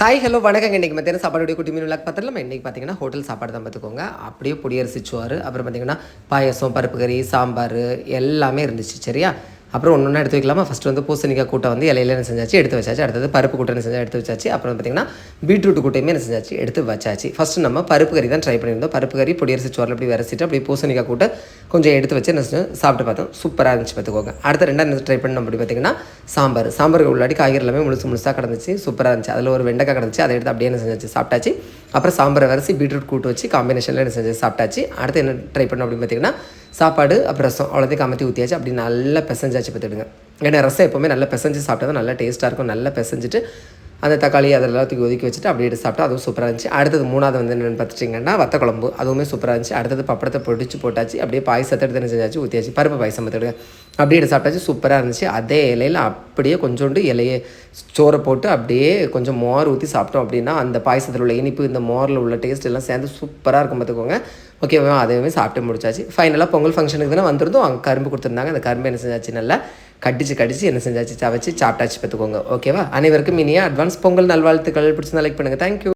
Hi hello வணக்கங்க. இன்றைக்கி மத்தியானம் சாப்பாடு குட்டி மீன் விளாக் பார்த்துடலாம். இன்றைக்கி பார்த்தீங்கன்னா ஹோட்டல் சாப்பாடு தான் பார்த்துக்கோங்க. அப்படியே பொடியரிசி சோறு, அப்புறம் பார்த்தீங்கன்னா பாயசம், பருப்பு கறி, சாம்பார் எல்லாமே இருந்துச்சு. சரியா, அப்புறம் ஒன்று ஒன்றா எடுத்து வைக்கலாமா. ஃபஸ்ட்டு வந்து பூசணிக்காய் கூட்டை வந்து இலையில என்ன செஞ்சாச்சு எடுத்து வச்சாச்சு. அடுத்தது பருப்பு கூட்டை என்ன செஞ்சால் எடுத்து வச்சாச்சு. அப்புறம் பார்த்திங்கன்னா பீட்ரூட் கூட்டையுமே என்ன செஞ்சாச்சு எடுத்து வச்சாச்சு. ஃபஸ்ட்டு நம்ம பருப்பு கறி தான் ட்ரை பண்ணியிருந்தோம். பருப்பு கறி பொடியரிசி சோறில் அப்படி விரசிட்டு அப்படியே பூசணிக்காய் கூட்டை கொஞ்சம் எடுத்து வச்சு என்ன செஞ்சு சாப்பிட்டு பார்த்தோம். சூப்பராக இருந்துச்சு பார்த்துக்கோங்க. அடுத்த ரெண்டாவது ட்ரை பண்ணோம் அப்படி பார்த்திங்கன்னா சாம்பாருக்கு உள்ளாடி காய்கறி எல்லாமே முழுசாக கிடந்துச்சு. சூப்பராக இருந்துச்சு. அதில் ஒரு வெண்டைக்காய் கிடந்துச்சு. அதை எடுத்து அப்படியே என்ன செஞ்சாச்சு சாப்பிட்டாச்சு. அப்புறம் சாம்பாரை வரிசி பீட்ரூட் கூட்டு வச்சு காம்பினேஷனில் என்ன செஞ்சு சாப்பிட்டாச்சு. அடுத்து என்ன ட்ரை பண்ணோம் அப்படின்னு பார்த்திங்கன்னா சாப்பாடு அப்புறம் ரசம் அவ்வளோதையும் கமத்தி ஊற்றியாச்சு. அப்படி நல்லா பிசைஞ்சாச்சு பார்த்துடுங்க. ஏன்னா ரசம் எப்போவுமே நல்லா பிசைஞ்சு சாப்பிட்டா தான் நல்லா டேஸ்ட்டாக இருக்கும். நல்லா பிசைஞ்சிட்டு அந்த தக்காளி அதெல்லாம் தூக்கி ஒதுக்கி வச்சுட்டு அப்படியே எடுத்து சாப்பிட்டா அதுவும் சூப்பராக இருந்துச்சு. அடுத்தது மூணாவது வந்து என்னென்னு பார்த்துட்டிங்கன்னா வத்த குழம்பு, அதுவுமே சூப்பராக இருந்துச்சு. அடுத்தது பப்படத்தை பொடிச்சு போட்டாச்சு. அப்படியே பாயசத்தை எடுத்து என்ன செஞ்சாச்சு ஊற்றியாச்சு. பருப்பு பாயசம் பார்த்துடுங்க அப்படியே எடுத்து சாப்பிட்டாச்சு. சூப்பராக இருந்துச்சு. அதே இலையில் அப்படியே கொஞ்சோண்டு இலையை சோறை போட்டு அப்படியே கொஞ்சம் மோர் ஊற்றி சாப்பிட்டோம் அப்படின்னா அந்த பாயசத்தில் உள்ள இனிப்பு இந்த மோரில் உள்ள டேஸ்ட் எல்லாம் சேர்ந்து சூப்பராக இருக்கும் பார்த்துக்கோங்க. ஓகேவா, அதையுமே சாப்பிட்டு முடிச்சாச்சு. ஃபைனலாக பொங்கல் ஃபங்க்ஷனுக்கு தானே வந்துருந்தோம். அங்கே கரும்பு கொடுத்துருந்தாங்க. அந்த கரும்பு என்ன செஞ்சாச்சு நல்லா கடிச்சு என்ன செஞ்சாச்சு சவச்சு சாப்பிட்டாச்சு பார்த்துக்கோங்க. ஓகேவா, அனைவருக்கும் இனிய அட்வான்ஸ் பொங்கல் நல்வாழ்த்துக்கள். பிடிச்சிருந்தா லைக் பண்ணுங்கள். தேங்க்யூ.